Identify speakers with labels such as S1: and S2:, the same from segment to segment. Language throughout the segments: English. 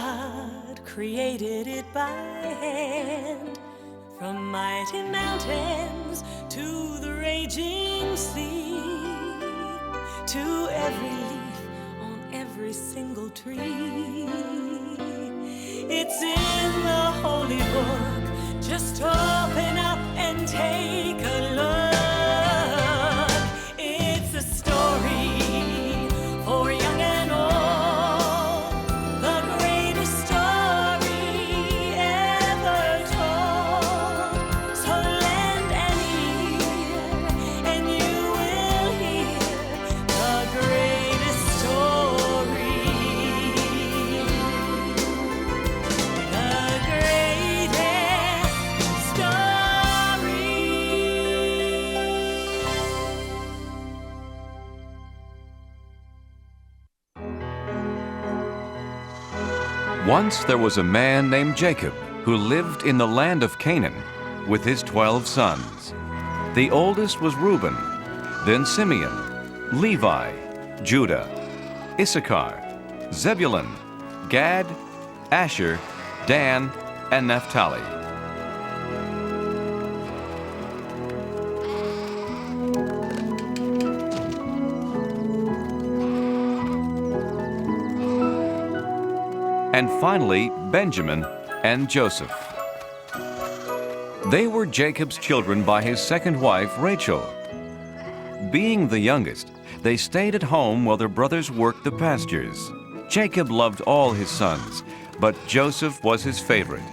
S1: God created it by hand, from mighty mountains to the raging sea, to every leaf on every single tree. It's in the holy book. Just open up and take a look. It's a story for young and old, the greatest story ever told. So lend an ear and you will hear the greatest story. The greatest story.
S2: Once there was a man named Jacob who lived in the land of Canaan with his 12 sons. The oldest was Reuben, then Simeon, Levi, Judah, Issachar, Zebulun, Gad, Asher, Dan, and Naphtali. And finally, Benjamin and Joseph. They were Jacob's children by his second wife, Rachel. Being the youngest, they stayed at home while their brothers worked the pastures. Jacob loved all his sons, but Joseph was his favorite.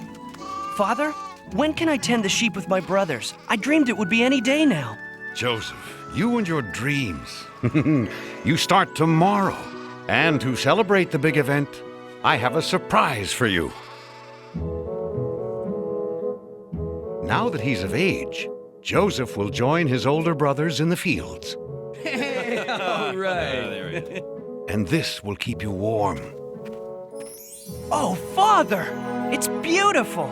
S3: Father, when can I tend the sheep with my brothers? I dreamed it would be any day now.
S4: Joseph, you and your dreams. You start tomorrow. And to celebrate the big event, I have a surprise for you. Now that he's of age, Joseph will join his older brothers in the fields.
S3: All right.
S4: And this will keep you warm.
S3: Oh, Father, it's beautiful.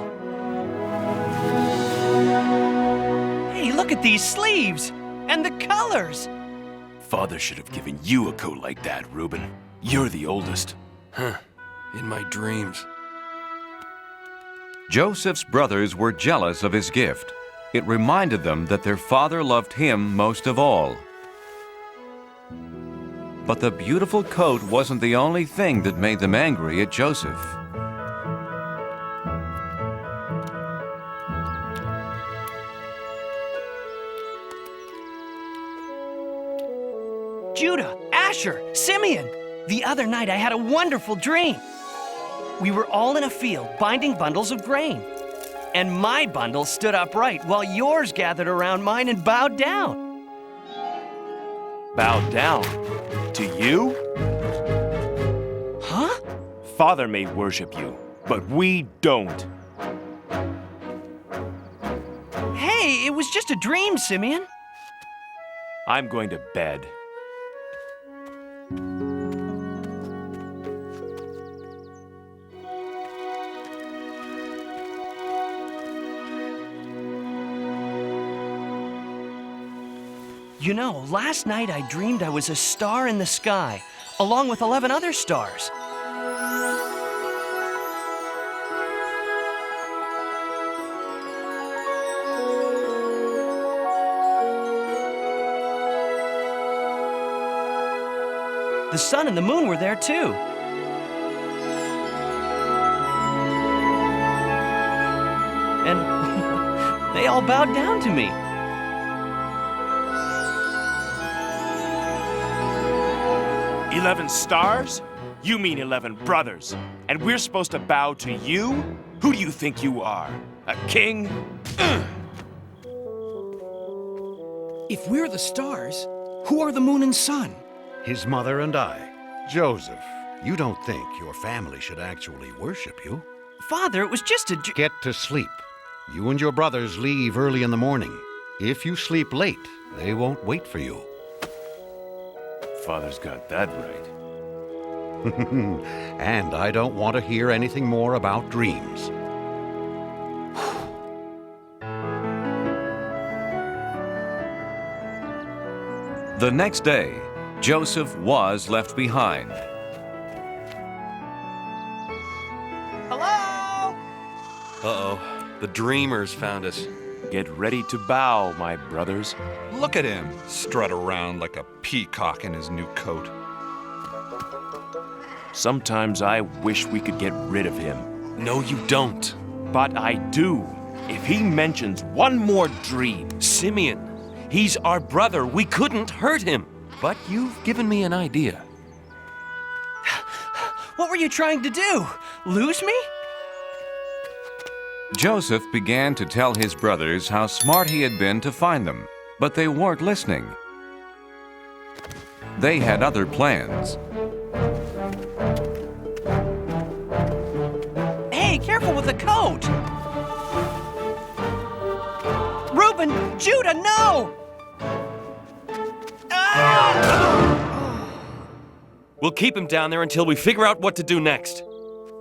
S3: Hey, look at these sleeves and the colors.
S5: Father should have given you a coat like that, Reuben. You're the oldest.
S6: Huh. In my dreams.
S2: Joseph's brothers were jealous of his gift. It reminded them that their father loved him most of all. But the beautiful coat wasn't the only thing that made them angry at Joseph.
S3: Judah, Asher, Simeon. The other night I had a wonderful dream. We were all in a field binding bundles of grain. And my bundle stood upright while yours gathered around mine and bowed down.
S5: Bowed down? To you?
S3: Huh?
S5: Father may worship you, but we don't.
S3: Hey, it was just a dream, Simeon.
S5: I'm going to bed.
S3: You know, last night I dreamed I was a star in the sky, along with 11 other stars. The sun and the moon were there too. And they all bowed down to me.
S5: "11 stars? You mean 11 brothers. And we're supposed to bow to you? Who do you think you are? A king?"
S6: If we're the stars, who are the moon and sun?
S4: His mother and I. Joseph, you don't think your family should actually worship you?
S3: Father, it was just a
S4: Get to sleep. You and your brothers leave early in the morning. If you sleep late, they won't wait for you.
S5: Father's got that right.
S4: And I don't want to hear anything more about dreams.
S2: The next day, Joseph was left behind.
S3: Hello?
S7: Uh-oh, the dreamers found us.
S5: Get ready to bow, my brothers.
S8: Look at him, strut around like a peacock in his new coat.
S5: Sometimes I wish we could get rid of him.
S7: No, you don't.
S5: But I do. If he mentions one more dream.
S7: Simeon, he's our brother. We couldn't hurt him. But you've given me an idea.
S3: What were you trying to do? Lose me?
S2: Joseph began to tell his brothers how smart he had been to find them, but they weren't listening. They had other plans.
S3: Hey, careful with the coat! Reuben, Judah, no!
S7: We'll keep him down there until we figure out what to do next.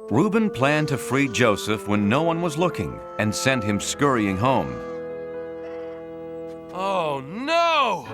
S2: Reuben planned to free Joseph when no one was looking and send him scurrying home.
S7: Oh, no!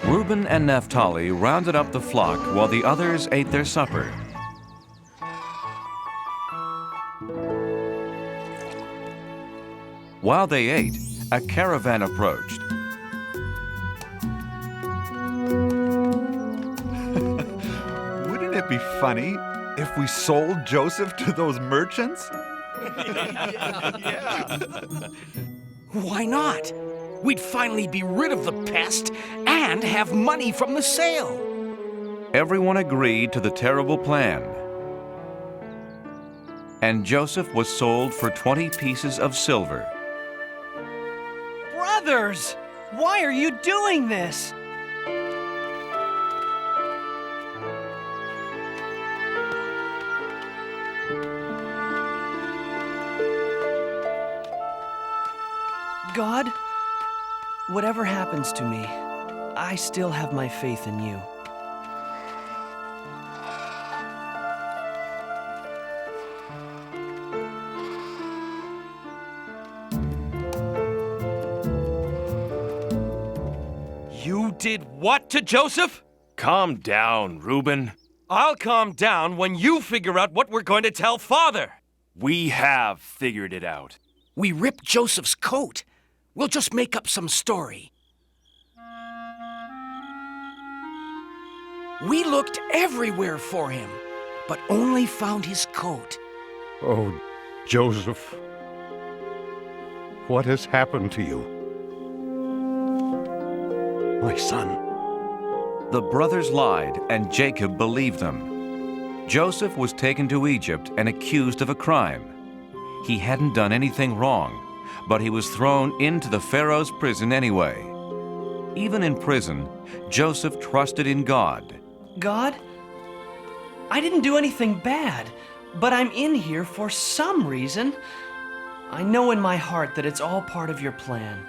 S2: Reuben and Naphtali rounded up the flock while the others ate their supper. While they ate, a caravan approached.
S9: Wouldn't it be funny if we sold Joseph to those merchants?
S6: Why not? We'd finally be rid of the pest and have money from the sale.
S2: Everyone agreed to the terrible plan. And Joseph was sold for 20 pieces of silver.
S3: Brothers, why are you doing this? God, whatever happens to me, I still have my faith in you.
S7: You did what to Joseph?
S5: Calm down, Reuben.
S7: I'll calm down when you figure out what we're going to tell Father.
S5: We have figured it out.
S6: We ripped Joseph's coat. We'll just make up some story. We looked everywhere for him, but only found his coat.
S4: Oh, Joseph, what has happened to you? My son.
S2: The brothers lied, and Jacob believed them. Joseph was taken to Egypt and accused of a crime. He hadn't done anything wrong, but he was thrown into the Pharaoh's prison anyway. Even in prison, Joseph trusted in God.
S3: God, I didn't do anything bad, but I'm in here for some reason. I know in my heart that it's all part of your plan.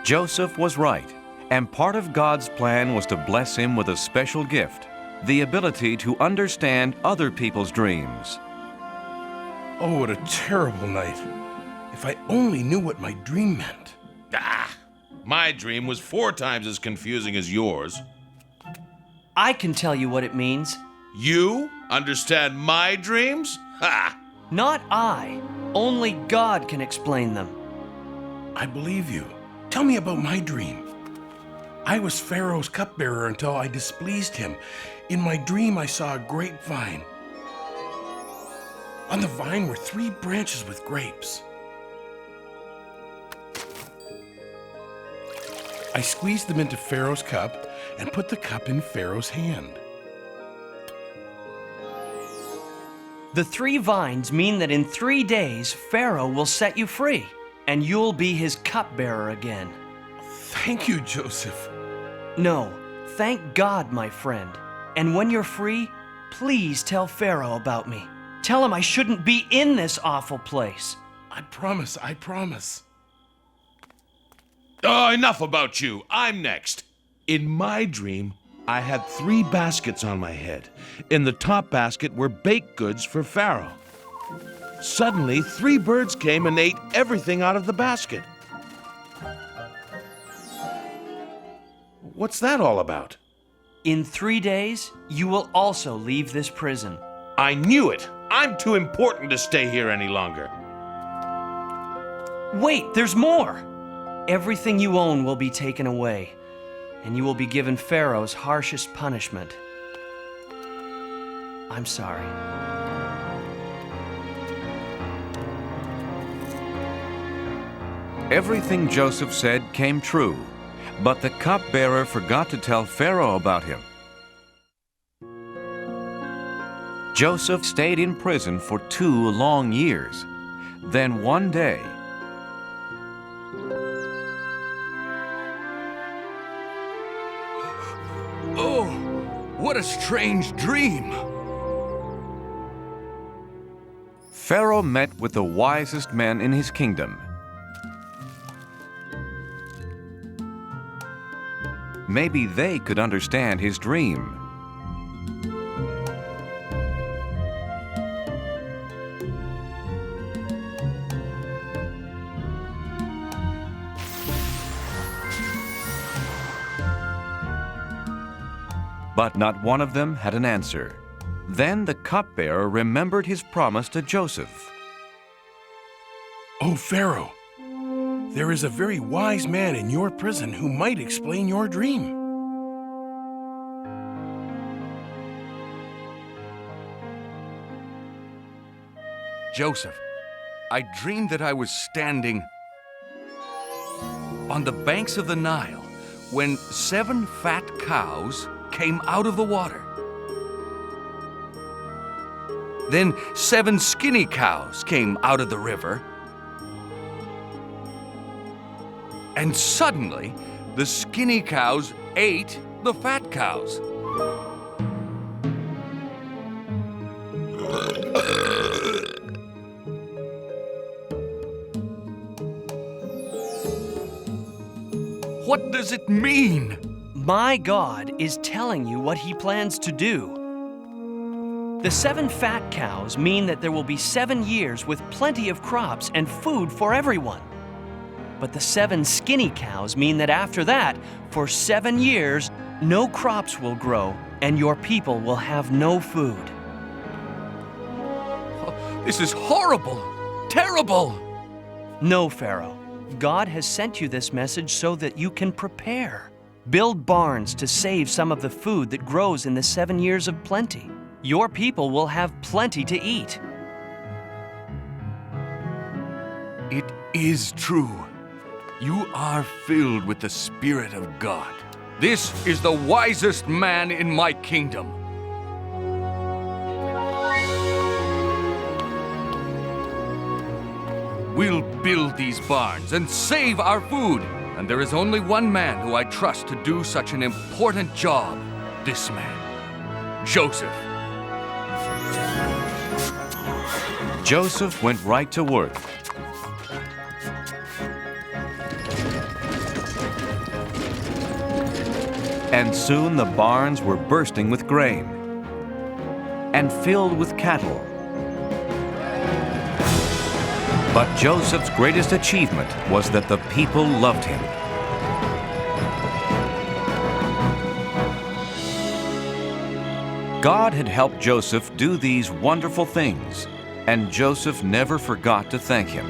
S2: Joseph was right, and part of God's plan was to bless him with a special gift, the ability to understand other people's dreams.
S10: Oh, what a terrible night. If I only knew what my dream meant.
S11: My dream was 4 times as confusing as yours.
S3: I can tell you what it means.
S11: You understand my dreams? Ha!
S3: Not I. Only God can explain them.
S10: I believe you. Tell me about my dream. I was Pharaoh's cupbearer until I displeased him. In my dream, I saw a grapevine. On the vine were 3 branches with grapes. I squeezed them into Pharaoh's cup and put the cup in Pharaoh's hand.
S3: The 3 vines mean that in 3 days, Pharaoh will set you free, and you'll be his cupbearer again.
S10: Thank you, Joseph.
S3: No, thank God, my friend. And when you're free, please tell Pharaoh about me. Tell him I shouldn't be in this awful place.
S10: I promise, I promise.
S11: Oh, enough about you. I'm next. In my dream, I had 3 baskets on my head. In the top basket were baked goods for Pharaoh. Suddenly, 3 birds came and ate everything out of the basket. What's that all about?
S3: In 3 days, you will also leave this prison.
S11: I knew it. I'm too important to stay here any longer.
S3: Wait, there's more. Everything you own will be taken away, and you will be given Pharaoh's harshest punishment. I'm sorry.
S2: Everything Joseph said came true, but the cupbearer forgot to tell Pharaoh about him. Joseph stayed in prison for 2 long years. Then one day,
S6: Oh, what a strange dream.
S2: Pharaoh met with the wisest men in his kingdom. Maybe they could understand his dream. But not one of them had an answer. Then the cupbearer remembered his promise to Joseph.
S10: Oh, Pharaoh, there is a very wise man in your prison who might explain your dream.
S6: Joseph, I dreamed that I was standing on the banks of the Nile when 7 fat cows came out of the water. Then 7 skinny cows came out of the river. And suddenly, the skinny cows ate the fat cows. What does it mean?
S3: My God is telling you what he plans to do. The 7 fat cows mean that there will be 7 years with plenty of crops and food for everyone. But the 7 skinny cows mean that after that, for 7 years, no crops will grow and your people will have no food.
S6: This is horrible, terrible.
S3: No, Pharaoh. God has sent you this message so that you can prepare. Build barns to save some of the food that grows in the 7 years of plenty. Your people will have plenty to eat.
S6: It is true. You are filled with the Spirit of God. This is the wisest man in my kingdom. We'll build these barns and save our food. And there is only one man who I trust to do such an important job. This man, Joseph.
S2: Joseph went right to work. And soon the barns were bursting with grain and filled with cattle. But Joseph's greatest achievement was that the people loved him. God had helped Joseph do these wonderful things, and Joseph never forgot to thank him.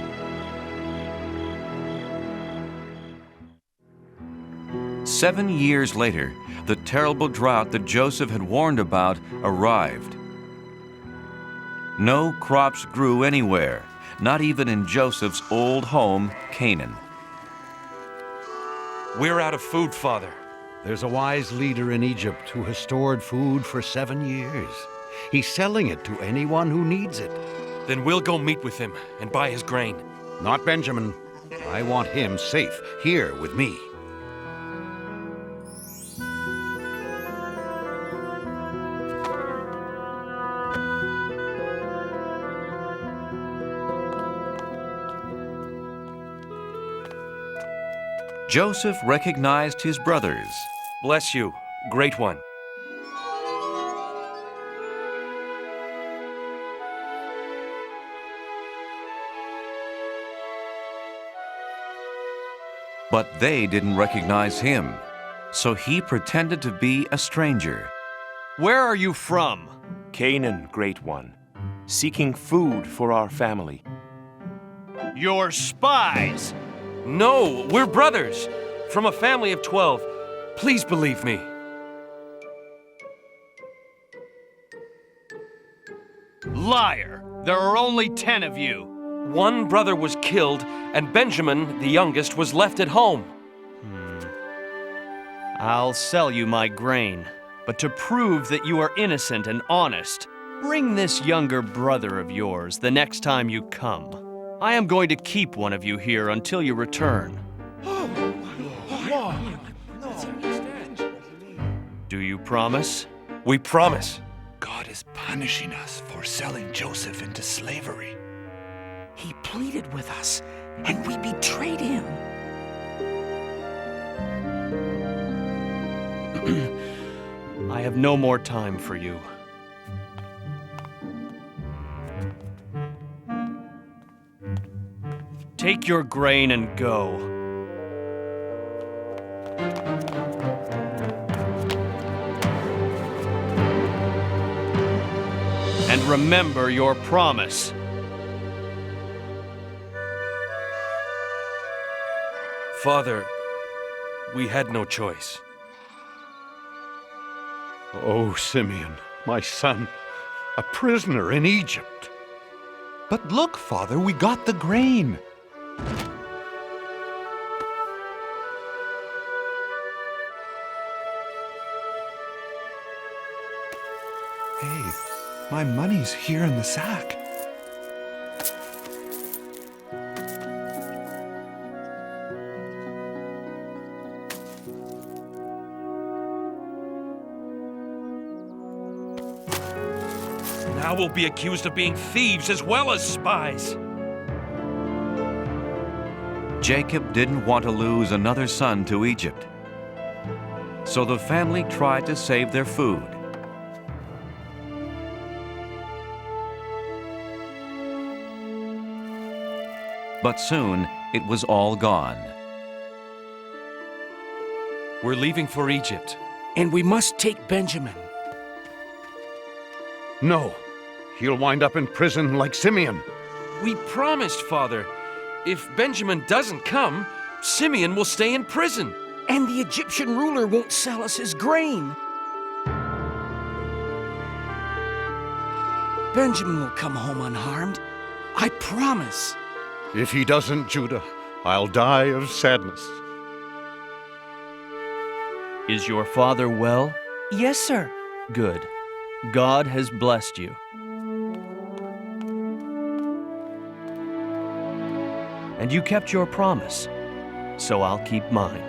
S2: Seven years later, the terrible drought that Joseph had warned about arrived. No crops grew anywhere, not even in Joseph's old home, Canaan.
S7: We're out of food, Father.
S4: There's a wise leader in Egypt who has stored food for 7 years. He's selling it to anyone who needs it.
S7: Then we'll go meet with him and buy his grain.
S4: Not Benjamin. I want him safe here with me.
S2: Joseph recognized his brothers.
S7: Bless you, great one.
S2: But they didn't recognize him, so he pretended to be a stranger.
S3: Where are you from?
S5: Canaan, great one, seeking food for our family.
S3: You're spies!
S7: No, we're brothers, from a family of 12. Please believe me.
S3: Liar! There are only 10 of you.
S7: One brother was killed, and Benjamin, the youngest, was left at home.
S3: I'll sell you my grain, but to prove that you are innocent and honest, bring this younger brother of yours the next time you come. I am going to keep one of you here until you return. Do you promise?
S7: We promise.
S12: God is punishing us for selling Joseph into slavery.
S13: He pleaded with us, and we betrayed him.
S3: I have no more time for you. Take your grain and go. And remember your promise.
S7: Father, we had no choice.
S4: Oh, Simeon, my son, a prisoner in Egypt.
S9: But look, Father, we got the grain. Hey, my money's here in the sack.
S7: Now we'll be accused of being thieves as well as spies.
S2: Jacob didn't want to lose another son to Egypt, so the family tried to save their food. But soon, it was all gone.
S7: We're leaving for Egypt.
S13: And we must take Benjamin.
S4: No, he'll wind up in prison like Simeon.
S7: We promised, Father. If Benjamin doesn't come, Simeon will stay in prison.
S13: And the Egyptian ruler won't sell us his grain. Benjamin will come home unharmed. I promise.
S4: If he doesn't, Judah, I'll die of sadness.
S3: Is your father well?
S13: Yes, sir.
S3: Good. God has blessed you. And you kept your promise, so I'll keep mine.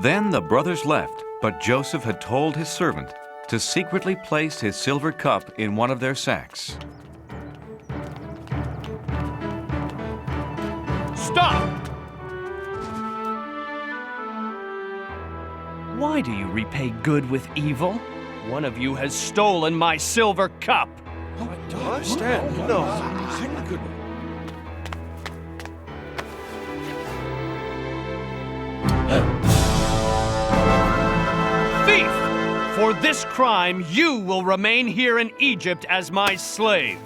S2: Then the brothers left, but Joseph had told his servant to secretly place his silver cup in one of their sacks.
S3: Why do you repay good with evil? One of you has stolen my silver cup. Thief! For this crime, you will remain here in Egypt as my slave.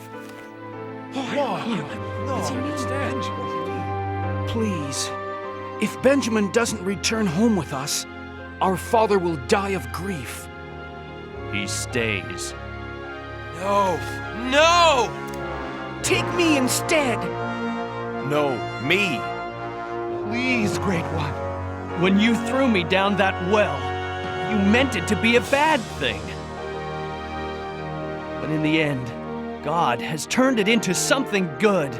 S13: Please, if Benjamin doesn't return home with us, our father will die of grief.
S3: He stays.
S7: No! No!
S13: Take me instead.
S5: No, me.
S9: Please, Great One.
S3: When you threw me down that well, you meant it to be a bad thing. But in the end, God has turned it into something good.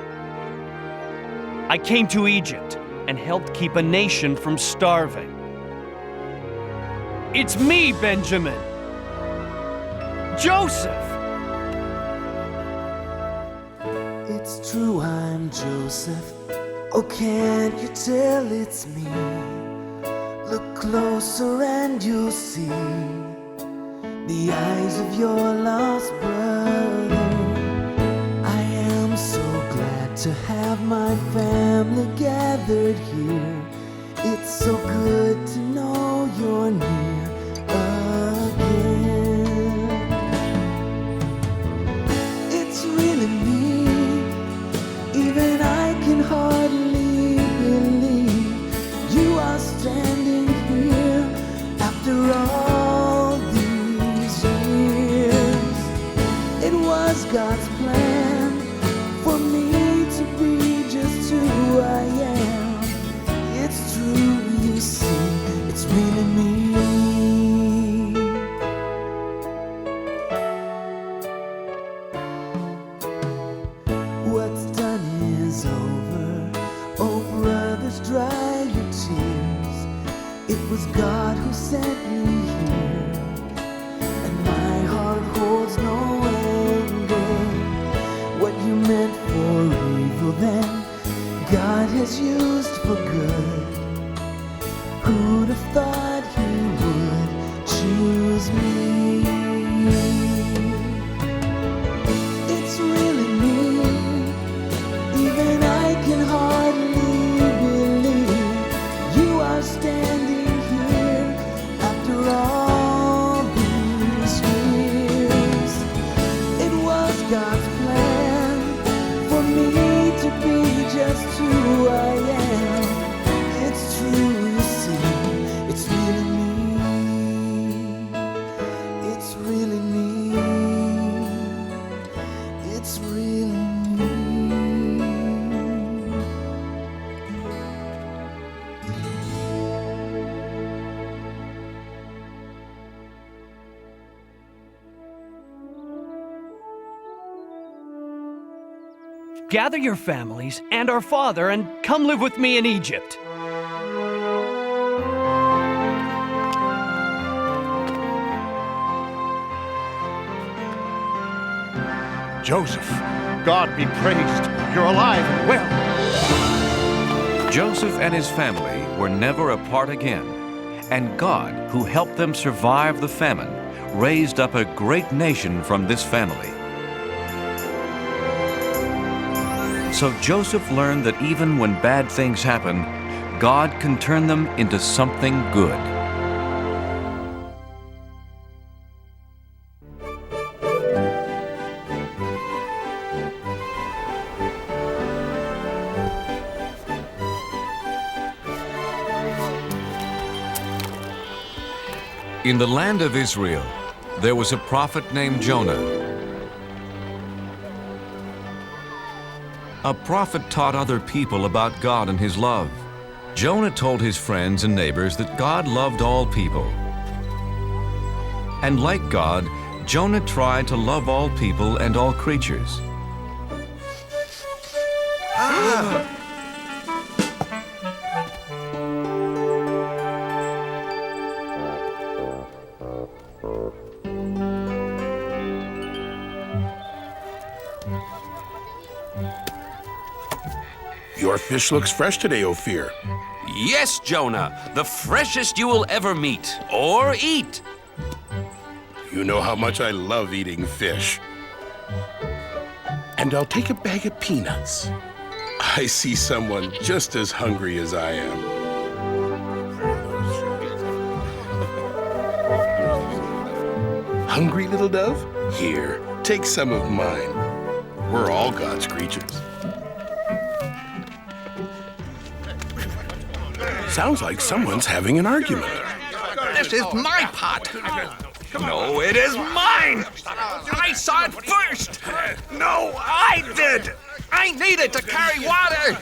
S3: I came to Egypt and helped keep a nation from starving. It's me, Benjamin! Joseph!
S1: It's true, I'm Joseph. Oh, can't you tell it's me? Look closer and you'll see the eyes of your lost brother. I am so glad to have my family gathered here. It's so good to know you're near again. It's really me, even I can hardly believe you are standing here after all these years. It was God's plan for me to be just who I am. It's true, you see, it's really me. What's done is over. Oh, brothers, dry your tears. It was God who sent me here, and my heart holds no anger. What you meant for evil then, God has used for good. Who'd have thought he would choose me? It's really me, even I can hardly believe you are standing here after all these years. It was God's plan for me to be just who I am. It's true, you see, it's really me. It's really me. It's really me.
S3: Gather your families and our father and come live with me in Egypt.
S4: Joseph, God be praised. You're alive and well.
S2: Joseph and his family were never apart again, and God, who helped them survive the famine, raised up a great nation from this family. So Joseph learned that even when bad things happen, God can turn them into something good. In the land of Israel, there was a prophet named Jonah. A prophet taught other people about God and his love. Jonah told his friends and neighbors that God loved all people. And like God, Jonah tried to love all people and all creatures.
S10: Your fish looks fresh today, Ophir.
S7: Yes, Jonah, the freshest you will ever meet or eat.
S10: You know how much I love eating fish. And I'll take a bag of peanuts. I see someone just as hungry as I am. Hungry, little dove? Here, take some of mine. We're all God's creatures. Sounds like someone's having an argument.
S12: This is my pot.
S8: No, it is mine! I saw it first! No, I did! I needed to carry water!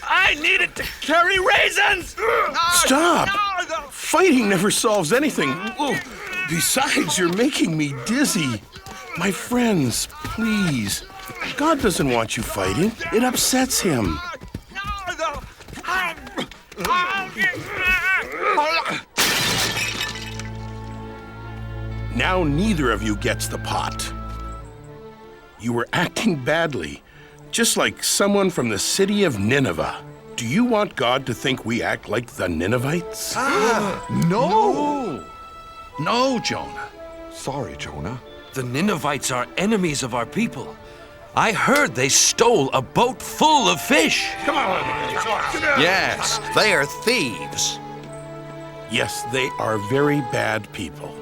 S8: I needed to carry raisins!
S10: Stop! Fighting never solves anything. Besides, you're making me dizzy. My friends, please. God doesn't want you fighting. It upsets him. Now neither of you gets the pot. You were acting badly, just like someone from the city of Nineveh. Do you want God to think we act like the Ninevites?
S12: No! No, Jonah.
S8: Sorry, Jonah.
S7: The Ninevites are enemies of our people. I heard they stole a boat full of fish.
S10: Come on!
S12: Yes, they are thieves.
S10: Yes, they are very bad people.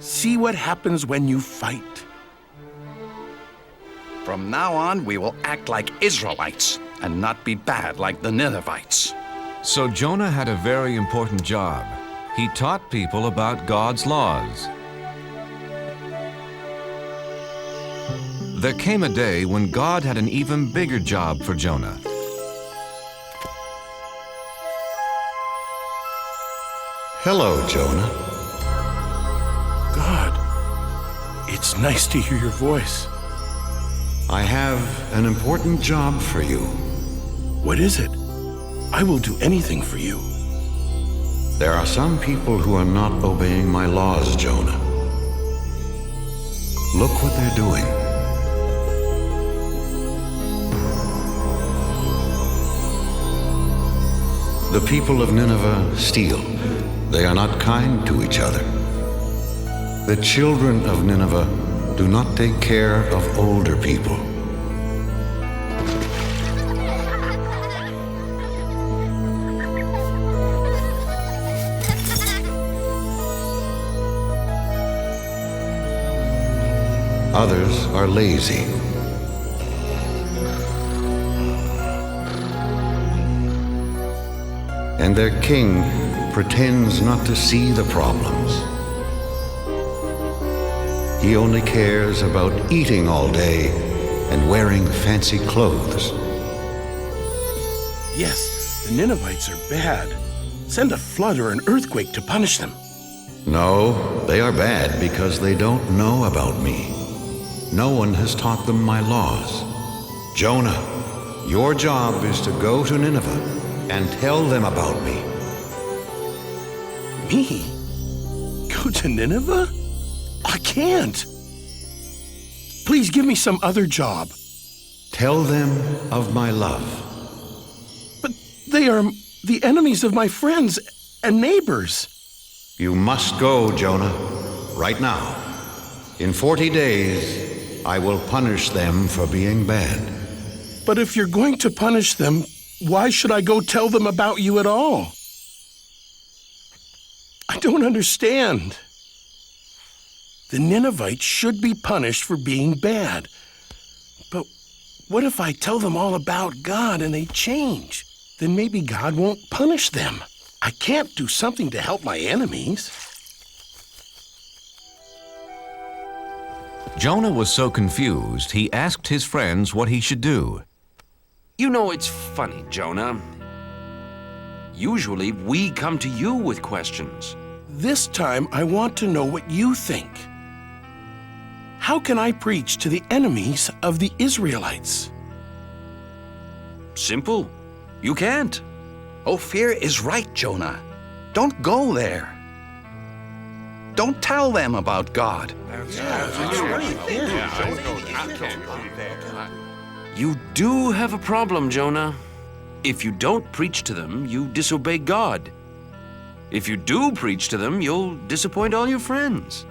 S10: See what happens when you fight.
S12: From now on, we will act like Israelites and not be bad like the Ninevites.
S2: So Jonah had a very important job. He taught people about God's laws. There came a day when God had an even bigger job for Jonah.
S4: Hello, Jonah.
S10: God, it's nice to hear your voice.
S4: I have an important job for you.
S10: What is it? I will do anything for you.
S4: There are some people who are not obeying my laws, Jonah. Look what they're doing. The people of Nineveh steal. They are not kind to each other. The children of Nineveh do not take care of older people. Others are lazy. And their king pretends not to see the problems. He only cares about eating all day and wearing fancy clothes.
S10: Yes, the Ninevites are bad. Send a flood or an earthquake to punish them.
S4: No, they are bad because they don't know about me. No one has taught them my laws. Jonah, your job is to go to Nineveh and tell them about me.
S10: Me? Go to Nineveh? I can't. Please give me some other job.
S4: Tell them of my love.
S10: But they are the enemies of my friends and neighbors.
S4: You must go, Jonah, right now. In 40 days, I will punish them for being bad.
S10: But if you're going to punish them, why should I go tell them about you at all? I don't understand. The Ninevites should be punished for being bad. But what if I tell them all about God and they change? Then maybe God won't punish them. I can't do something to help my enemies.
S2: Jonah was so confused, he asked his friends what he should do.
S7: You know, it's funny, Jonah. Usually, we come to you with questions.
S10: This time, I want to know what you think. How can I preach to the enemies of the Israelites?
S7: Simple. You can't.
S12: Ophir is right, Jonah. Don't go there. Don't tell them about God.
S7: You do have a problem, Jonah. If you don't preach to them, you disobey God. If you do preach to them, you'll disappoint all your friends.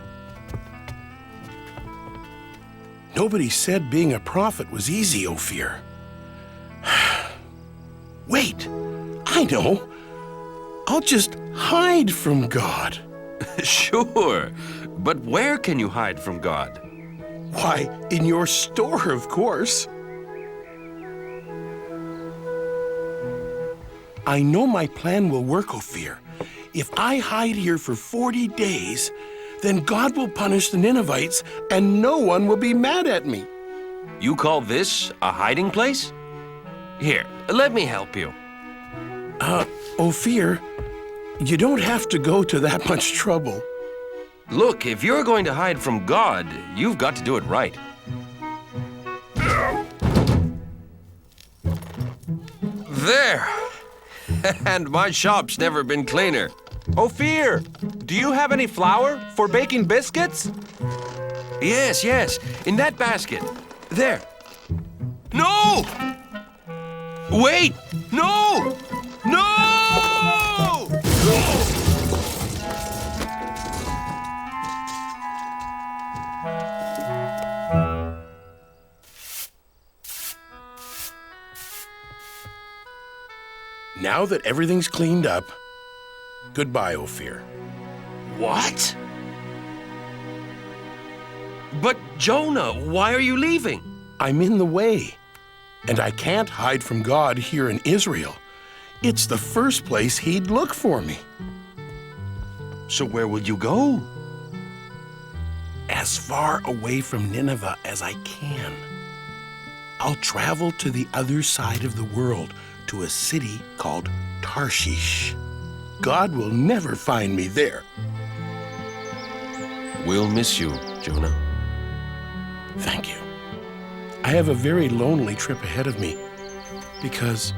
S10: Nobody said being a prophet was easy, Ophir. Wait, I know. I'll just hide from God.
S7: Sure, but where can you hide from God?
S10: Why, in your store, of course. I know my plan will work, Ophir. If I hide here for 40 days, then God will punish the Ninevites and no one will be mad at me.
S7: You call this a hiding place? Here, let me help you.
S10: Ophir, you don't have to go to that much trouble.
S7: Look, if you're going to hide from God, you've got to do it right. There! And my shop's never been cleaner.
S8: Ophir, do you have any flour for baking biscuits?
S7: Yes, yes, in that basket. There. No! Wait! No! No!
S10: Now that everything's cleaned up, goodbye, Ophir.
S7: What? But Jonah, why are you leaving?
S10: I'm in the way, and I can't hide from God here in Israel. It's the first place he'd look for me.
S7: So where will you go?
S10: As far away from Nineveh as I can. I'll travel to the other side of the world, to a city called Tarshish. God will never find me there.
S7: We'll miss you, Jonah.
S10: Thank you. I have a very lonely trip ahead of me because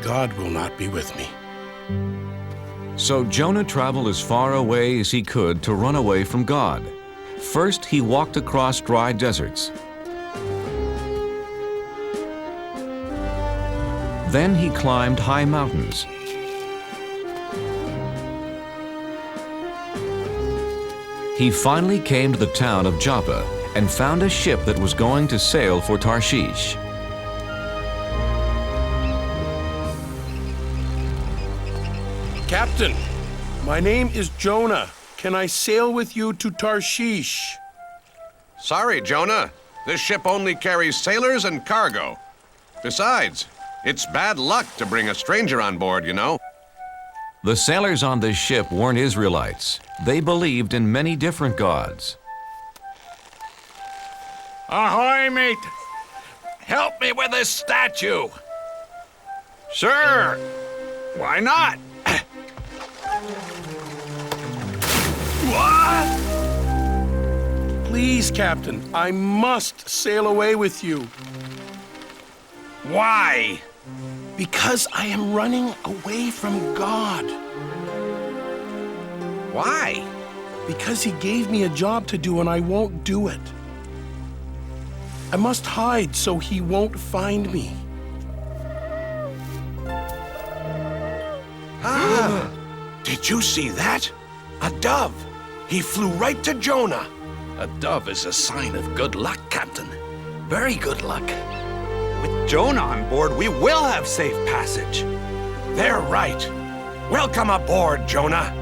S10: God will not be with me.
S2: So Jonah traveled as far away as he could to run away from God. First, he walked across dry deserts. Then he climbed high mountains. He finally came to the town of Joppa and found a ship that was going to sail for Tarshish.
S10: Captain, my name is Jonah. Can I sail with you to Tarshish?
S14: Sorry, Jonah. This ship only carries sailors and cargo. Besides, it's bad luck to bring a stranger on board, you know.
S2: The sailors on this ship weren't Israelites. They believed in many different gods.
S8: Ahoy, mate! Help me with this statue! Sure! Why not? What?
S10: Please, Captain, I must sail away with you.
S8: Why?
S10: Because I am running away from God.
S8: Why?
S10: Because he gave me a job to do and I won't do it. I must hide so he won't find me.
S8: Did you see that? A dove. He flew right to Jonah.
S12: A dove is a sign of good luck, Captain. Very good luck.
S8: With Jonah on board, we will have safe passage. They're right. Welcome aboard, Jonah.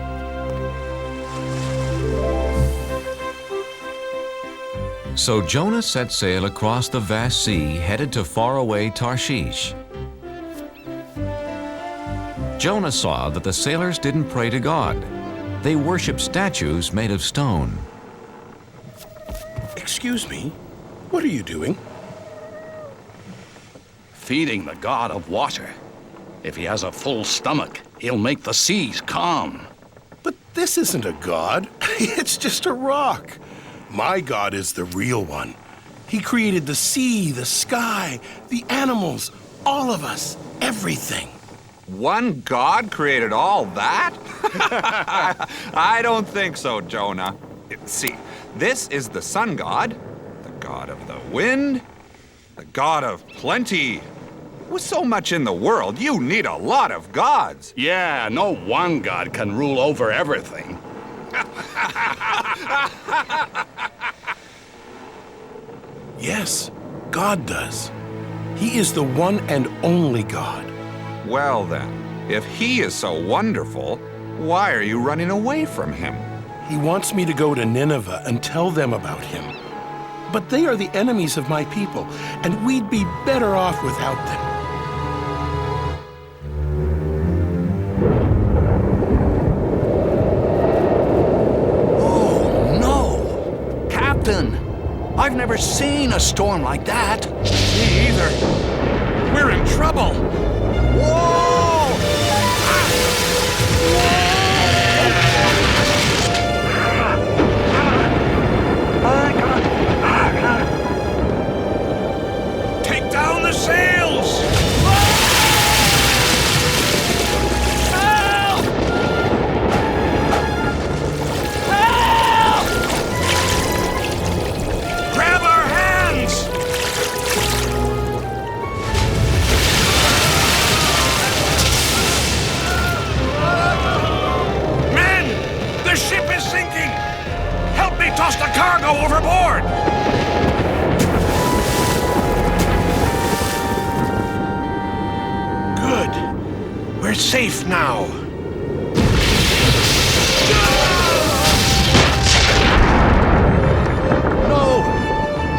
S2: So Jonah set sail across the vast sea, headed to faraway Tarshish. Jonah saw that the sailors didn't pray to God. They worshiped statues made of stone.
S10: Excuse me, what are you doing?
S12: Feeding the god of water. If he has a full stomach, he'll make the seas calm.
S10: But this isn't a god. It's just a rock. My God is the real one. He created the sea, the sky, the animals, all of us, everything.
S9: One God created all that? I don't think so, Jonah. See, this is the sun god, the god of the wind, the god of plenty, With so much in the world, you need a lot of gods.
S15: Yeah, no one god can rule over everything.
S10: Yes, God does. He is the one and only God.
S9: Well then, if he is so wonderful, why are you running away from him?
S10: He wants me to go to Nineveh and tell them about him. But they are the enemies of my people, and we'd be better off without them.
S12: Oh, no! Captain, I've never seen a storm like that.
S8: Me either. We're in trouble.
S12: Whoa!
S8: Take down the sails!
S3: Help! Help!
S8: Grab our hands! Men! The ship is sinking! Help me toss the cargo overboard! Good. We're safe now.
S6: No!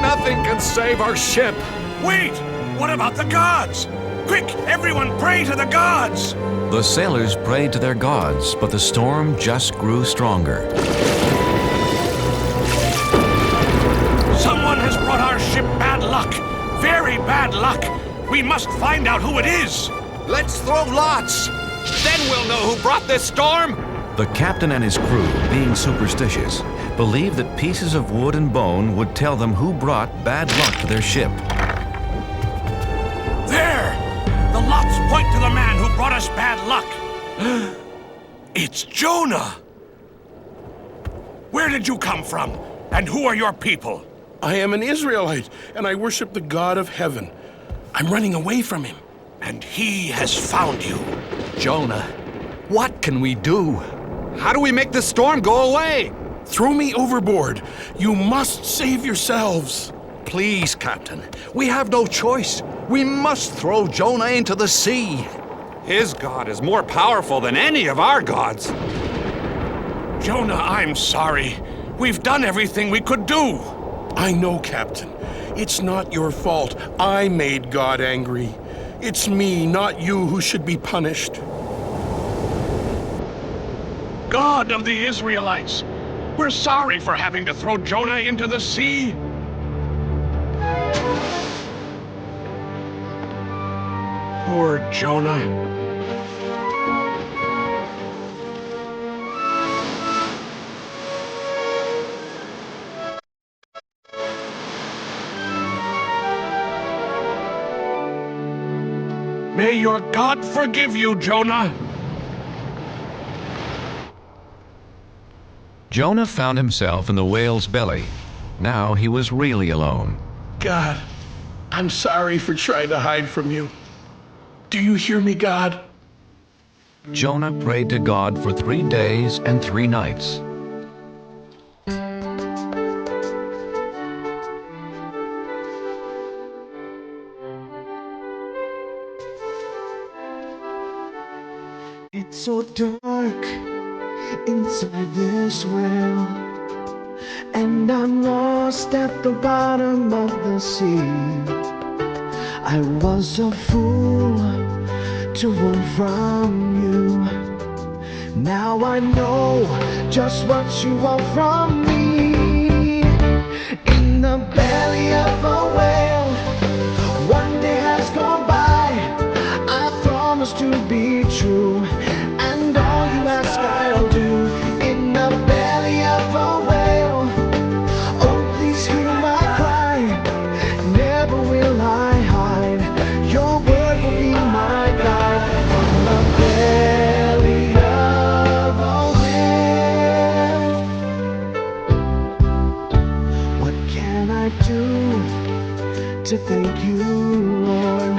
S6: Nothing can save our ship!
S8: Wait! What about the gods? Quick, everyone pray to the gods!
S2: The sailors prayed to their gods, but the storm just grew stronger.
S8: Someone has brought our ship bad luck. Very bad luck. We must find out who it is.
S9: Let's throw lots! Then we'll know who brought this storm!
S2: The captain and his crew, being superstitious, believed that pieces of wood and bone would tell them who brought bad luck to their ship.
S8: There! The lots point to the man who brought us bad luck. It's Jonah! Where did you come from? And who are your people?
S10: I am an Israelite, and I worship the God of heaven. I'm running away from him.
S8: And he has found you.
S12: Jonah, what can we do?
S9: How do we make this storm go away?
S10: Throw me overboard. You must save yourselves.
S12: Please, Captain. We have no choice. We must throw Jonah into the sea.
S9: His God is more powerful than any of our gods.
S8: Jonah, I'm sorry. We've done everything we could do.
S10: I know, Captain. It's not your fault. I made God angry. It's me, not you, who should be punished.
S8: God of the Israelites, we're sorry for having to throw Jonah into the sea. Poor Jonah. May your God forgive you, Jonah.
S2: Jonah found himself in the whale's belly. Now he was really alone.
S10: God, I'm sorry for trying to hide from you. Do you hear me, God?
S2: Jonah prayed to God for 3 days and 3 nights.
S1: It's so dark inside this well, and I'm lost at the bottom of the sea. I was a fool to run from you. Now I know just what you want from me. In the belly of a whale, one day has gone by. I promise to be true, and all you ask I'll do. In the belly of a whale, oh please hear my cry. Never will I hide. Your word will be my guide. From the belly of a whale, what can I do to thank you, Lord?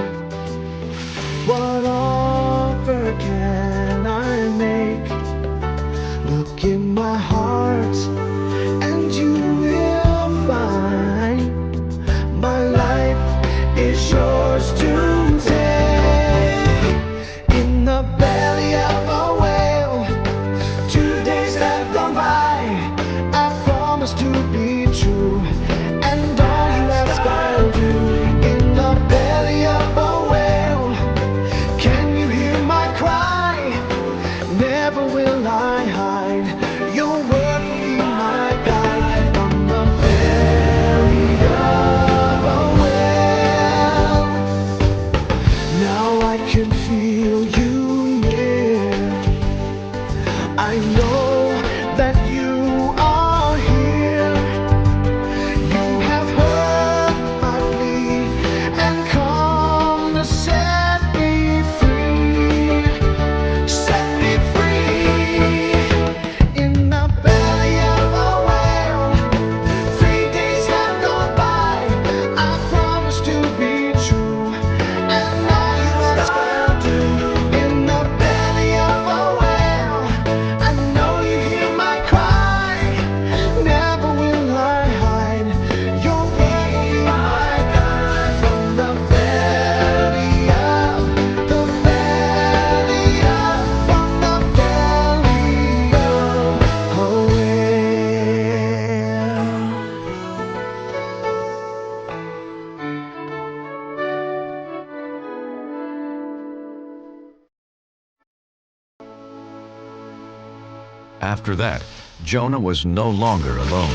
S4: After that, Jonah was no longer alone.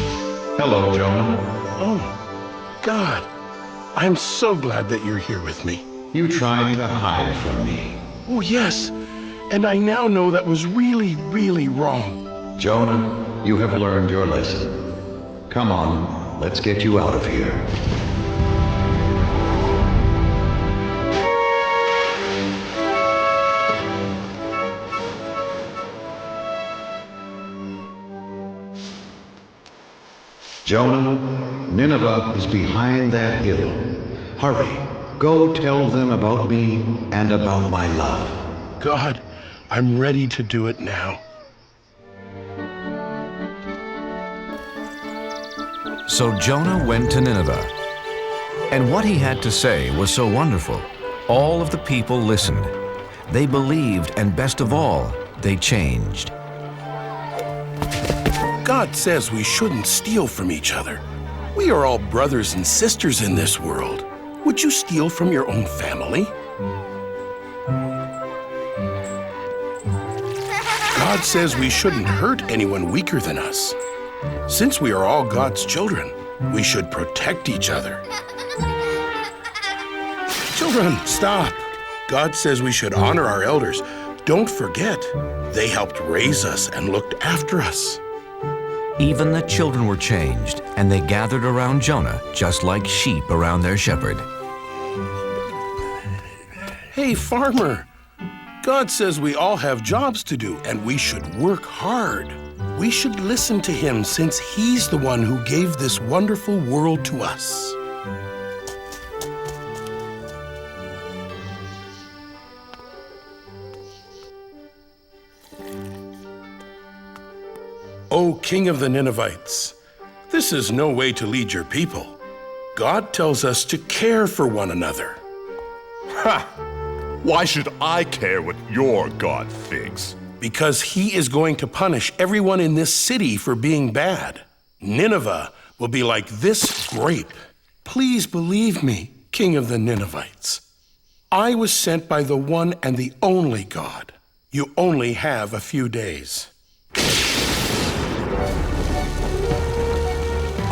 S4: Hello, Jonah.
S10: Oh, God. I'm so glad that you're here with me.
S4: You tried to hide from me.
S10: Oh, yes. And I now know that was really, really wrong.
S4: Jonah, you have learned your lesson. Come on, let's get you out of here. Jonah, Nineveh is behind that hill. Hurry, go tell them about me and about my love.
S10: God, I'm ready to do it now.
S2: So Jonah went to Nineveh. And what he had to say was so wonderful. All of the people listened. They believed, and best of all, they changed.
S10: God says we shouldn't steal from each other. We are all brothers and sisters in this world. Would you steal from your own family? God says we shouldn't hurt anyone weaker than us. Since we are all God's children, we should protect each other. Children, stop. God says we should honor our elders. Don't forget, they helped raise us and looked after us.
S2: Even the children were changed, and they gathered around Jonah just like sheep around their shepherd.
S10: Hey, farmer. God says we all have jobs to do, and we should work hard. We should listen to him since he's the one who gave this wonderful world to us. O King of the Ninevites, this is no way to lead your people. God tells us to care for one another.
S16: Ha! Why should I care what your God thinks?
S10: Because he is going to punish everyone in this city for being bad. Nineveh will be like this grape. Please believe me, King of the Ninevites. I was sent by the one and the only God. You only have a few days.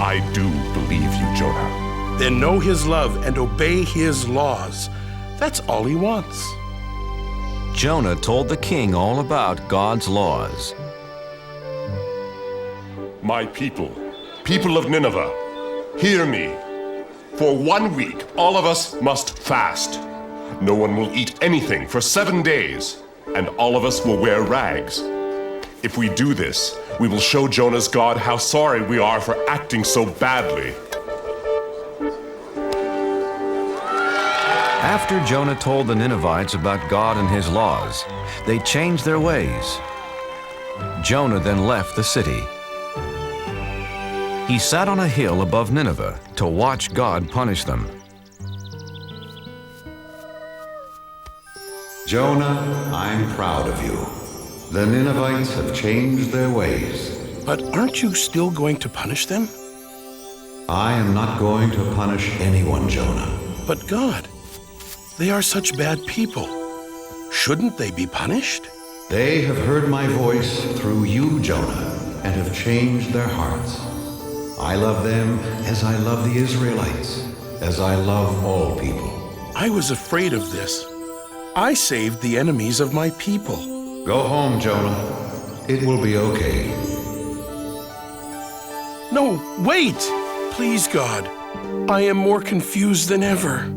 S16: I do believe you, Jonah.
S10: Then know his love and obey his laws. That's all he wants.
S2: Jonah told the king all about God's laws.
S16: My people, people of Nineveh, hear me. For 1 week, all of us must fast. No one will eat anything for 7 days, and all of us will wear rags. If we do this, we will show Jonah's God how sorry we are for acting so badly.
S2: After Jonah told the Ninevites about God and his laws, they changed their ways. Jonah then left the city. He sat on a hill above Nineveh to watch God punish them.
S4: Jonah, I'm proud of you. The Ninevites have changed their ways.
S10: But aren't you still going to punish them?
S4: I am not going to punish anyone, Jonah.
S10: But God, they are such bad people. Shouldn't they be punished?
S4: They have heard my voice through you, Jonah, and have changed their hearts. I love them as I love the Israelites, as I love all people.
S10: I was afraid of this. I saved the enemies of my people.
S4: Go home, Jonah. It will be okay.
S10: No, wait! Please, God. I am more confused than ever.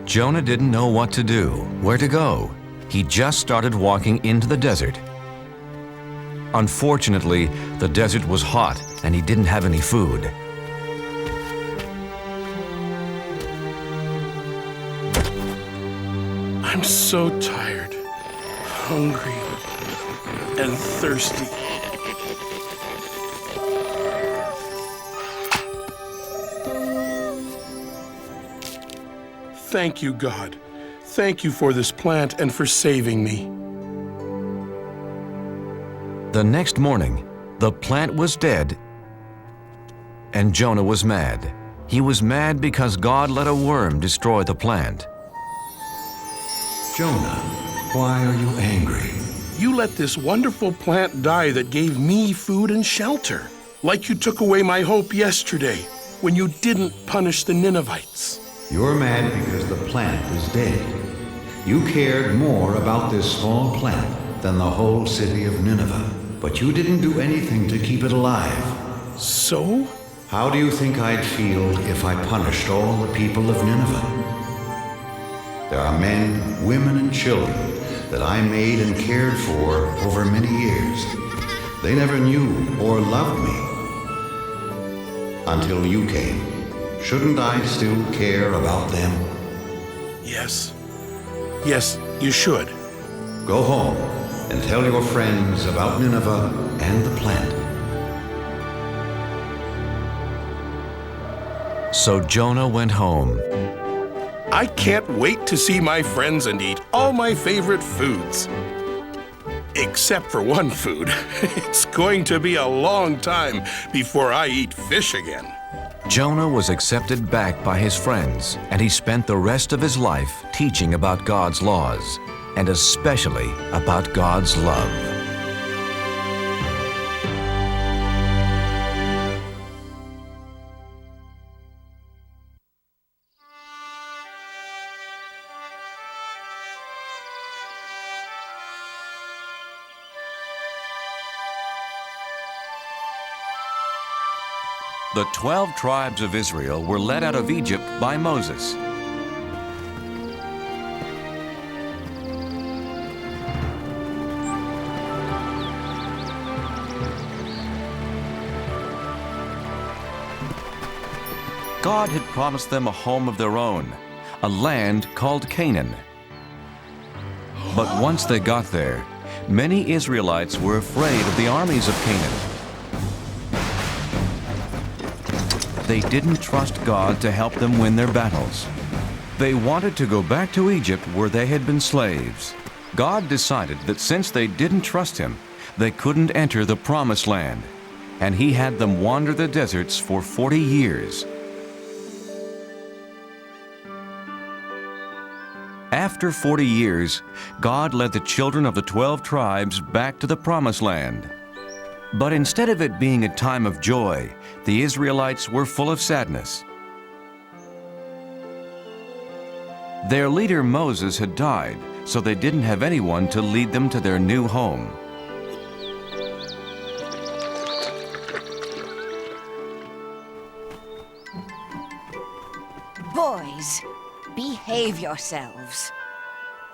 S2: Jonah didn't know what to do, where to go. He just started walking into the desert. Unfortunately, the desert was hot and he didn't have any food.
S10: I'm so tired, hungry, and thirsty. Thank you, God. Thank you for this plant and for saving me.
S2: The next morning, the plant was dead, and Jonah was mad. He was mad because God let a worm destroy the plant.
S4: Jonah, why are you angry?
S10: you let this wonderful plant die that gave me food and shelter. Like you took away my hope yesterday when you didn't punish the Ninevites.
S4: You're mad because the plant is dead. You cared more about this small plant than the whole city of Nineveh, but you didn't do anything to keep it alive.
S10: So?
S4: How do you think I'd feel if I punished all the people of Nineveh? There are men, women, and children that I made and cared for over many years. They never knew or loved me until you came. Shouldn't I still care about them?
S10: Yes. Yes, you should.
S4: Go home and tell your friends about Nineveh and the plant.
S2: So Jonah went home.
S10: I can't wait to see my friends and eat all my favorite foods. Except for one food. It's going to be a long time before I eat fish again.
S2: Jonah was accepted back by his friends, and he spent the rest of his life teaching about God's laws, and especially about God's love. The 12 tribes of Israel were led out of Egypt by Moses. God had promised them a home of their own, a land called Canaan. But once they got there, many Israelites were afraid of the armies of Canaan. They didn't trust God to help them win their battles. They wanted to go back to Egypt where they had been slaves. God decided that since they didn't trust Him, they couldn't enter the Promised Land, and He had them wander the deserts for 40 years. After 40 years, God led the children of the 12 tribes back to the Promised Land. But instead of it being a time of joy, the Israelites were full of sadness. Their leader Moses had died, so they didn't have anyone to lead them to their new home.
S17: Boys, behave yourselves.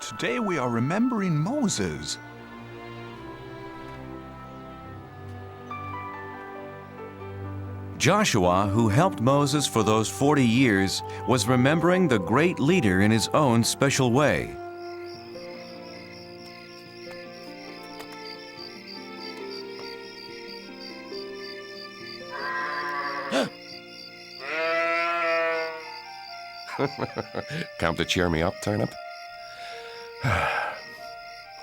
S18: Today we are remembering Moses.
S2: Joshua, who helped Moses for those 40 years, was remembering the great leader in his own special way.
S19: Come to cheer me up, Turnip?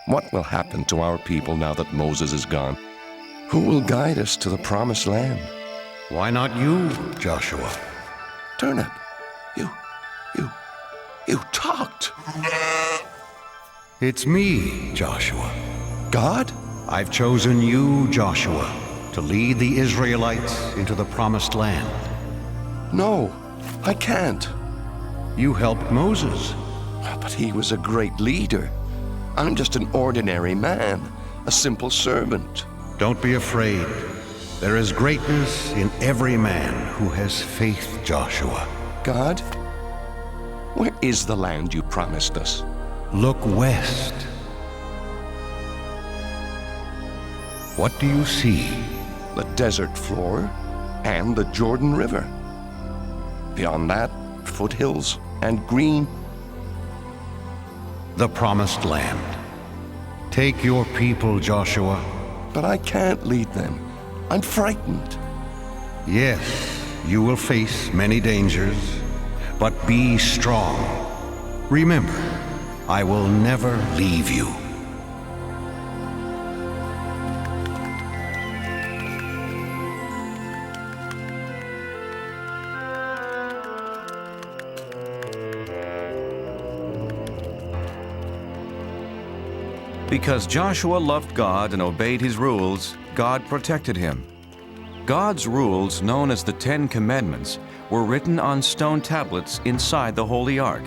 S19: What will happen to our people now that Moses is gone? Who will guide us to the Promised Land?
S4: Why not you, Joshua?
S19: Turnip, you talked.
S4: It's me, Joshua.
S19: God?
S4: I've chosen you, Joshua, to lead the Israelites into the Promised Land.
S19: No, I can't.
S4: You helped Moses.
S19: But he was a great leader. I'm just an ordinary man, a simple servant.
S4: Don't be afraid. There is greatness in every man who has faith, Joshua.
S19: God, where is the land you promised us?
S4: Look west. What do you see?
S19: The desert floor and the Jordan River. Beyond that, foothills and green.
S4: The Promised Land. Take your people, Joshua.
S19: But I can't lead them. I'm frightened.
S4: Yes, you will face many dangers, but be strong. Remember, I will never leave you.
S2: Because Joshua loved God and obeyed his rules, God protected him. God's rules, known as the 10 Commandments, were written on stone tablets inside the Holy Ark.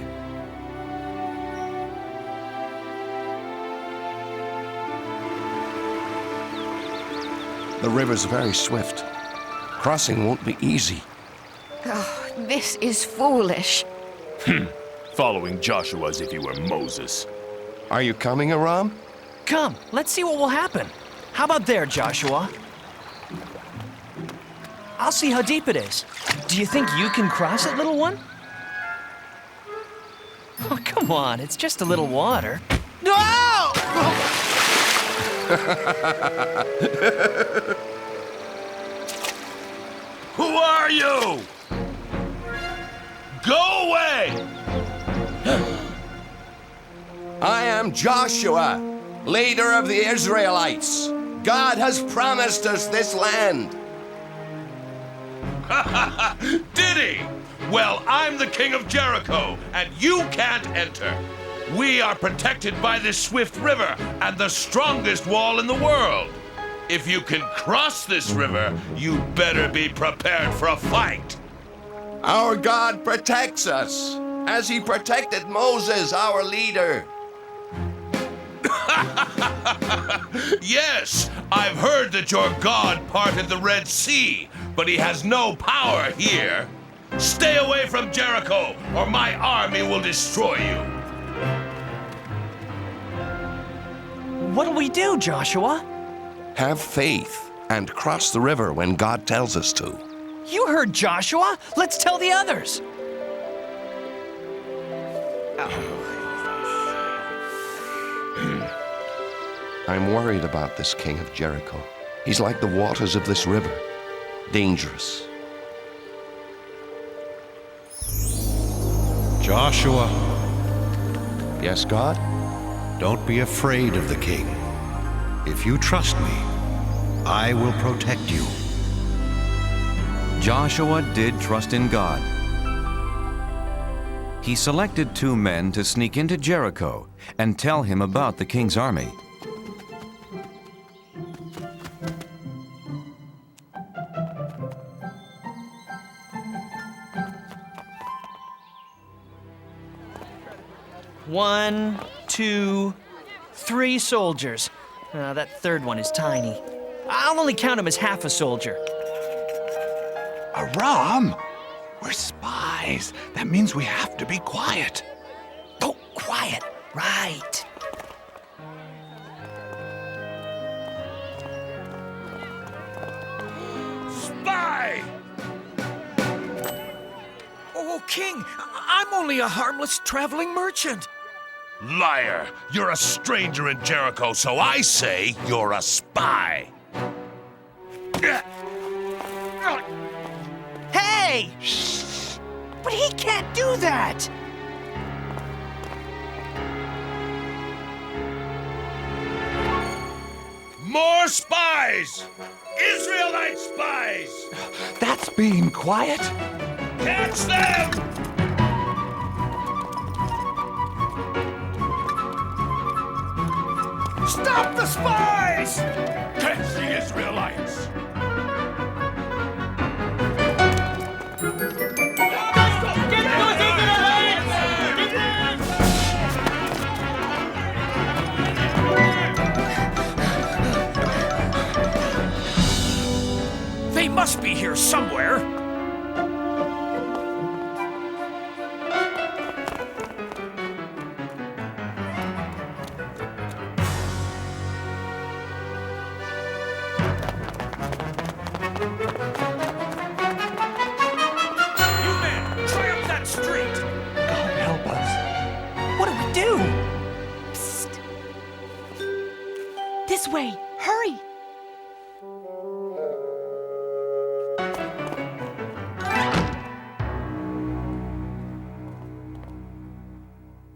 S19: The river's very swift. Crossing won't be easy.
S17: Oh, this is foolish.
S5: Following Joshua as if he were Moses.
S19: Are you coming, Aram?
S3: Come, let's see what will happen. How about there, Joshua? I'll see how deep it is. Do you think you can cross it, little one? Oh, come on, it's just a little water. No!
S11: Who are you? Go away!
S19: I am Joshua, leader of the Israelites. God has promised us this land.
S11: Did he? Well, I'm the king of Jericho, and you can't enter. We are protected by this swift river and the strongest wall in the world. If you can cross this river, you better be prepared for a fight.
S19: Our God protects us, as he protected Moses, our leader.
S11: Yes, I've heard that your God parted the Red Sea, but he has no power here. Stay away from Jericho, or my army will destroy you.
S3: What'll we do, Joshua?
S19: Have faith and cross the river when God tells us to.
S3: You heard Joshua. Let's tell the others.
S19: I'm worried about this king of Jericho. He's like the waters of this river, dangerous.
S4: Joshua.
S19: Yes, God?
S4: Don't be afraid of the king. If you trust me, I will protect you.
S2: Joshua did trust in God. He selected 2 men to sneak into Jericho and tell him about the king's army.
S3: One, 2, 3 soldiers. That third one is tiny. I'll only count him as half a soldier.
S18: Aram, we're spies. That means we have to be quiet.
S3: Oh, quiet. Right.
S8: Spy! Oh, King, I'm only a harmless traveling merchant.
S11: Liar! You're a stranger in Jericho, so I say you're a spy.
S3: Hey! Shh! But he can't do that!
S11: More spies! Israelite spies!
S18: That's being quiet.
S11: Catch them!
S8: Stop the spies!
S11: Catch the Israelites!
S8: They must be here somewhere.
S20: This way! Hurry!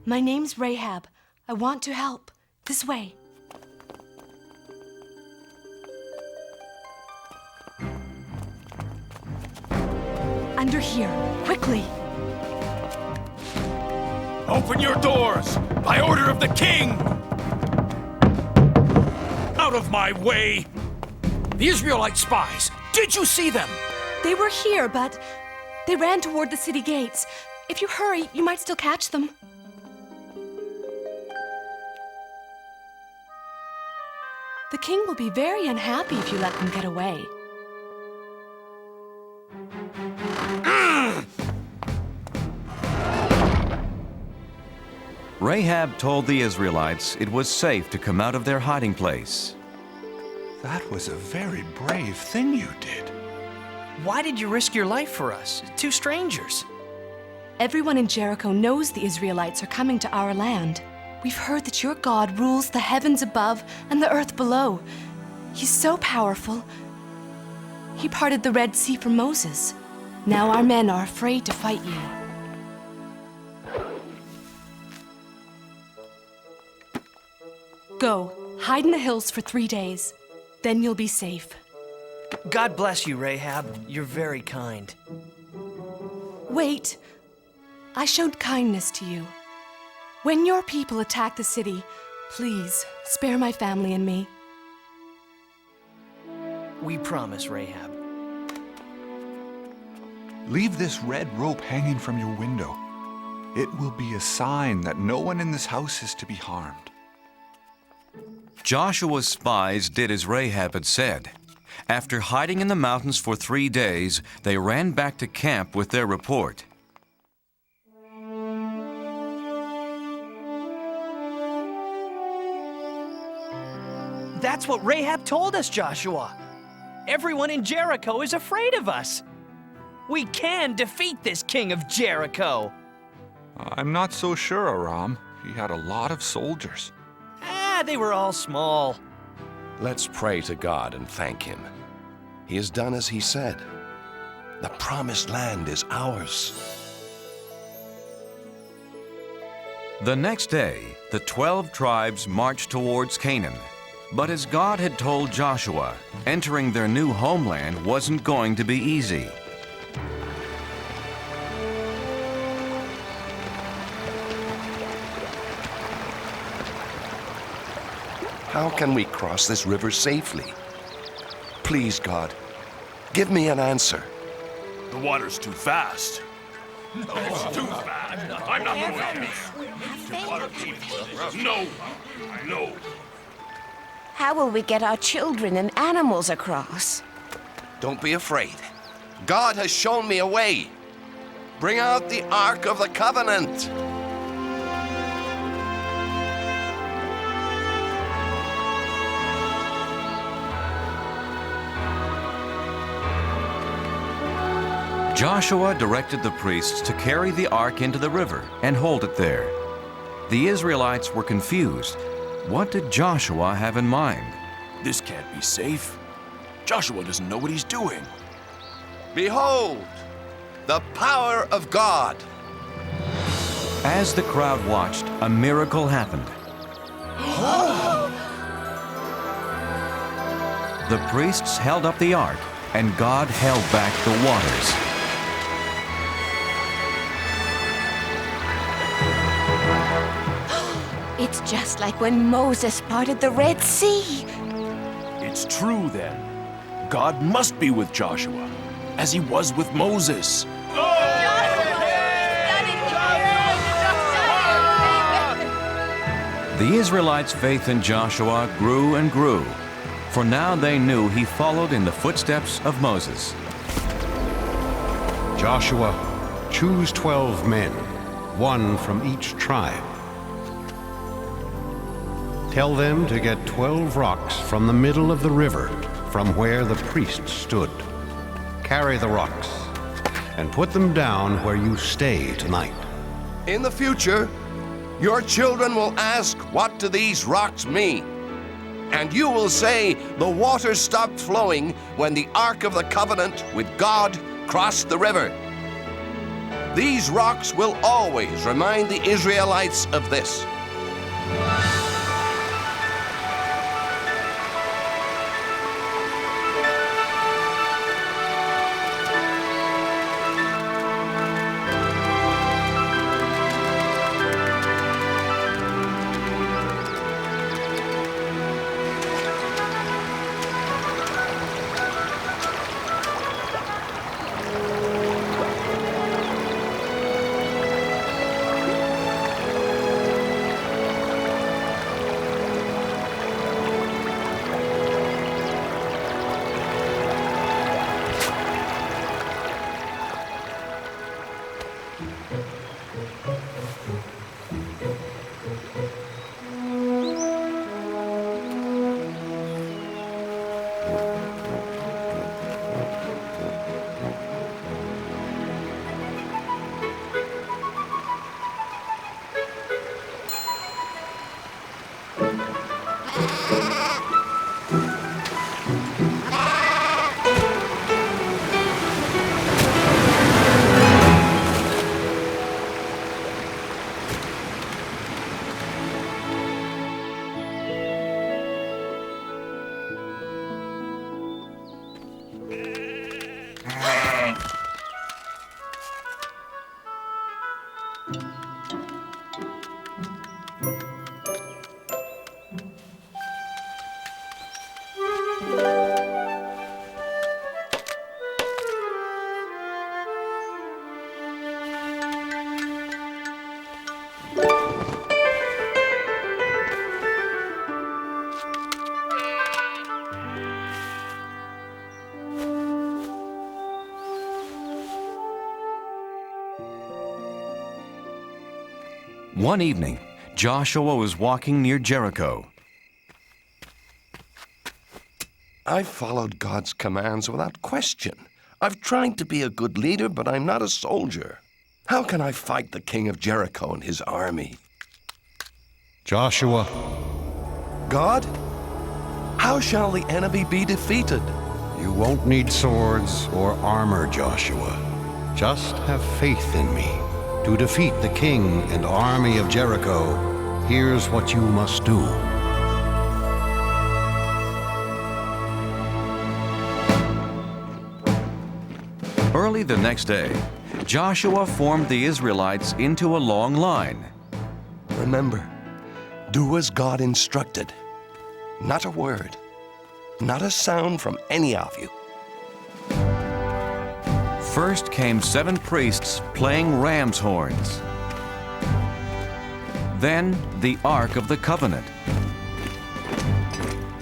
S20: My name's Rahab. I want to help. This way. Under here. Quickly.
S8: Open your doors! By order of the king!
S7: out of my way!
S13: The Israelite spies! Did you see them?
S20: They were here, but they ran toward the city gates. If you hurry, you might still catch them. The king will be very unhappy if you let them get away.
S2: Rahab told the Israelites it was safe to come out of their hiding place.
S18: That was a very brave thing you did.
S3: Why did you risk your life for us? Two strangers.
S20: Everyone in Jericho knows the Israelites are coming to our land. We've heard that your God rules the heavens above and the earth below. He's so powerful. He parted the Red Sea for Moses. Now our men are afraid to fight you. Go, hide in the hills for 3 days. Then you'll be safe.
S3: God bless you, Rahab. You're very kind.
S20: Wait. I showed kindness to you. When your people attack the city, please spare my family and me.
S3: We promise, Rahab.
S9: Leave this red rope hanging from your window. It will be a sign that no one in this house is to be harmed.
S2: Joshua's spies did as Rahab had said. After hiding in the mountains for 3 days, they ran back to camp with their report.
S3: That's what Rahab told us, Joshua. Everyone in Jericho is afraid of us. We can defeat this king of Jericho.
S9: I'm not so sure, Aram. He had a lot of soldiers.
S3: They were all small.
S19: Let's pray to God and thank Him. He has done as He said. The promised land is ours.
S2: The next day, the 12 tribes marched towards Canaan. But as God had told Joshua, entering their new homeland wasn't going to be easy.
S19: How can we cross this river safely? Please, God, give me an answer.
S5: The water's too fast. It's too fast. I'm not going. No. No.
S17: How will we get our children and animals across?
S19: Don't be afraid. God has shown me a way. Bring out the Ark of the Covenant.
S2: Joshua directed the priests to carry the ark into the river and hold it there. The Israelites were confused. What did Joshua have in mind?
S5: This can't be safe. Joshua doesn't know what he's doing.
S19: Behold, the power of God.
S2: As the crowd watched, a miracle happened. The priests held up the ark, and God held back the waters.
S17: It's just like when Moses parted the Red Sea.
S5: It's true then. God must be with Joshua, as he was with Moses.
S2: The Israelites' faith in Joshua grew and grew, for now they knew he followed in the footsteps of Moses.
S4: Joshua, choose 12 men, one from each tribe. Tell them to get 12 rocks from the middle of the river, from where the priests stood. Carry the rocks and put them down where you stay tonight.
S19: In the future, your children will ask, what do these rocks mean? And you will say, the water stopped flowing when the Ark of the Covenant with God crossed the river. These rocks will always remind the Israelites of this.
S2: One evening, Joshua was walking near Jericho.
S19: I've followed God's commands without question. I've tried to be a good leader, but I'm not a soldier. How can I fight the king of Jericho and his army?
S4: Joshua.
S19: God? How shall the enemy be defeated?
S4: You won't need swords or armor, Joshua. Just have faith in me. To defeat the king and army of Jericho, here's what you must do.
S2: Early the next day, Joshua formed the Israelites into a long line.
S19: Remember, do as God instructed. Not a word, not a sound from any of you.
S2: First came 7 priests playing ram's horns. Then the Ark of the Covenant.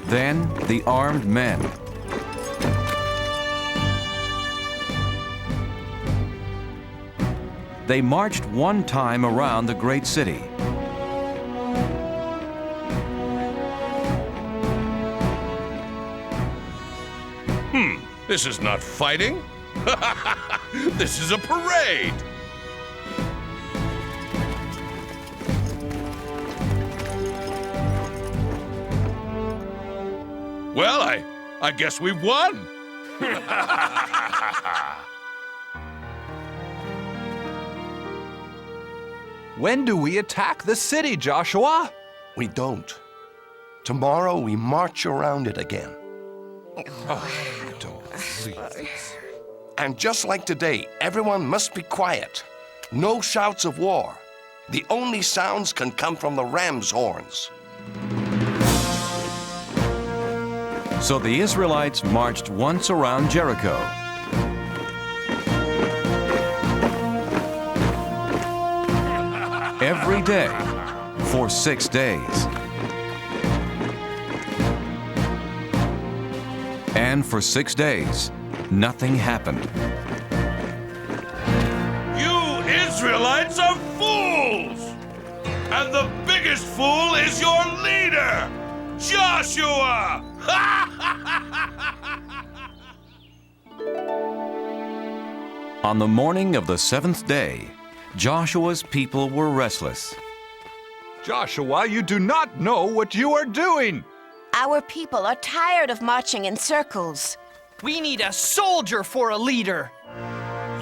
S2: Then the armed men. They marched one time around the great city.
S11: This is not fighting. This is a parade! Well, I guess we've won!
S9: When do we attack the city, Joshua?
S19: We don't. Tomorrow we march around it again. And just like today, everyone must be quiet. No shouts of war. The only sounds can come from the ram's horns.
S2: So the Israelites marched once around Jericho. Every day for 6 days. And for 6 days, nothing happened.
S11: You Israelites are fools! And the biggest fool is your leader, Joshua!
S2: On the morning of the 7th day, Joshua's people were restless.
S9: Joshua, you do not know what you are doing!
S17: Our people are tired of marching in circles.
S3: We need a soldier for a leader.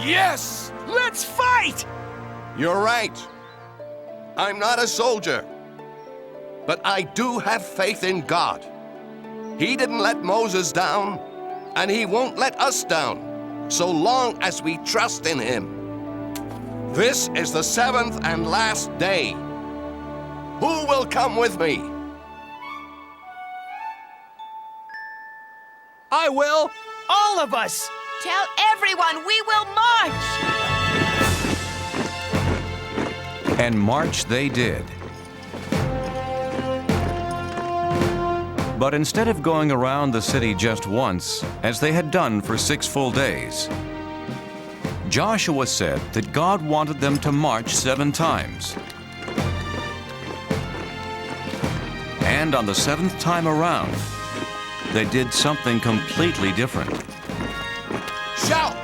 S10: Yes! Let's fight!
S19: You're right. I'm not a soldier. But I do have faith in God. He didn't let Moses down, and he won't let us down, so long as we trust in him. This is the 7th and last day. Who will come with me?
S9: I will!
S3: All of us!
S17: Tell everyone we will march!
S2: And march they did. But instead of going around the city just once, as they had done for 6 full days, Joshua said that God wanted them to march 7 times. And on the 7th time around, they did something completely different.
S19: Shout,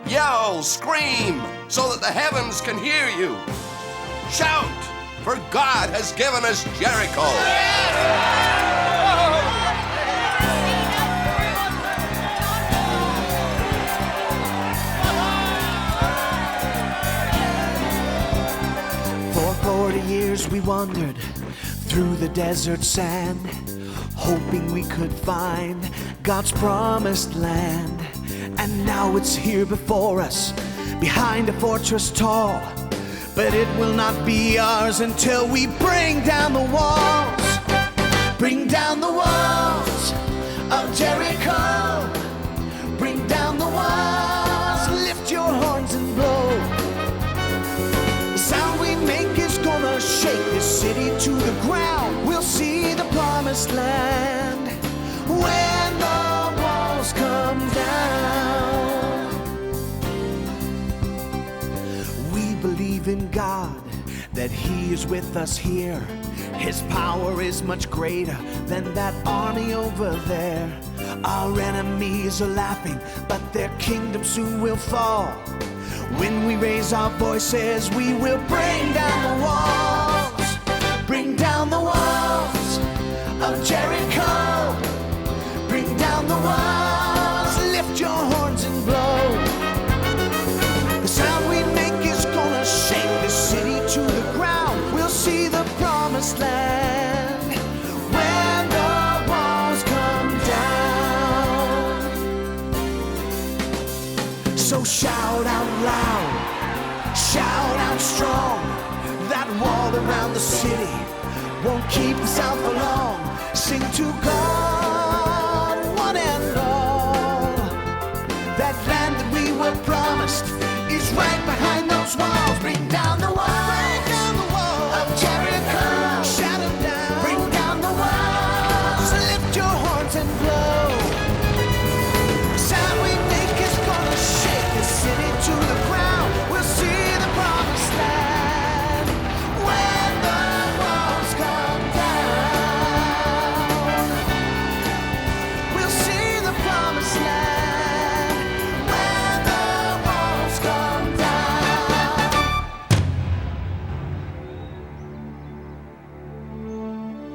S19: yell, scream, so that the heavens can hear you. Shout, for God has given us Jericho.
S1: For 40 years we wandered through the desert sand, hoping we could find God's promised land. And now it's here before us, behind a fortress tall. But it will not be ours until we bring down the walls. Bring down the walls of Jericho. Bring down the walls, lift your horns and blow. The sound we make is gonna shake this city to the ground. We'll see the promised land when the walls come down. We believe in God, that He is with us here. His power is much greater than that army over there. Our enemies are laughing, but their kingdom soon will fall. When we raise our voices, we will bring down the walls. Bring down the walls of Jericho. Bring down the walls, lift your horns and blow. The sound we make is gonna shake the city to the ground. We'll see the promised land when the walls come down. So shout out loud, shout out strong. That wall around the city won't keep us out for long. Sing to God, one and all. That land that we were promised is right behind those walls. Bring down the walls of Jericho. Shout them down. Bring down the walls. Lift your horns and blow. The sound we make is gonna shake the city to the ground. We'll see the promised land when the walls come down. We'll see the promised land when the walls come down.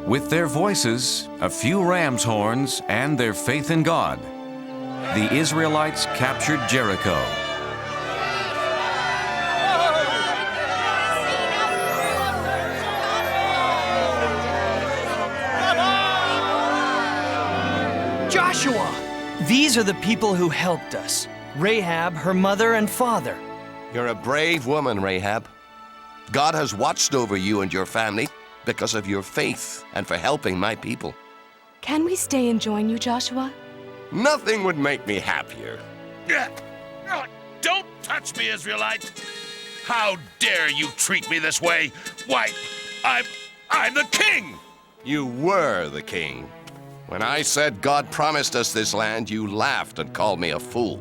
S2: With their voices, a few ram's horns, and their faith in God, the Israelites captured Jericho.
S3: Joshua! These are the people who helped us. Rahab, her mother and father.
S19: You're a brave woman, Rahab. God has watched over you and your family because of your faith and for helping my people.
S20: Can we stay and join you, Joshua?
S19: Nothing would make me happier.
S8: Don't touch me, Israelite! How dare you treat me this way? Why, I'm the king!
S19: You were the king. When I said God promised us this land, you laughed and called me a fool.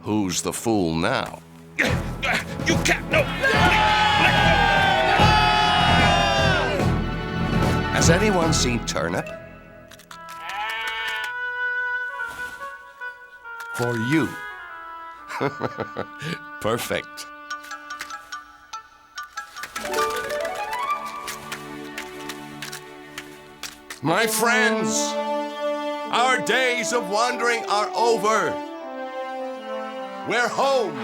S19: Who's the fool now?
S8: You can't, no!
S19: Has anyone seen turnip? For you. Perfect. My friends, our days of wandering are over. We're home.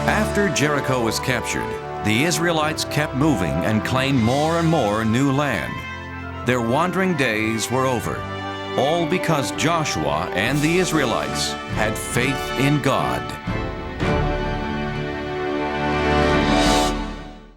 S2: After Jericho was captured, the Israelites kept moving and claimed more and more new land. Their wandering days were over, all because Joshua and the Israelites had faith in God.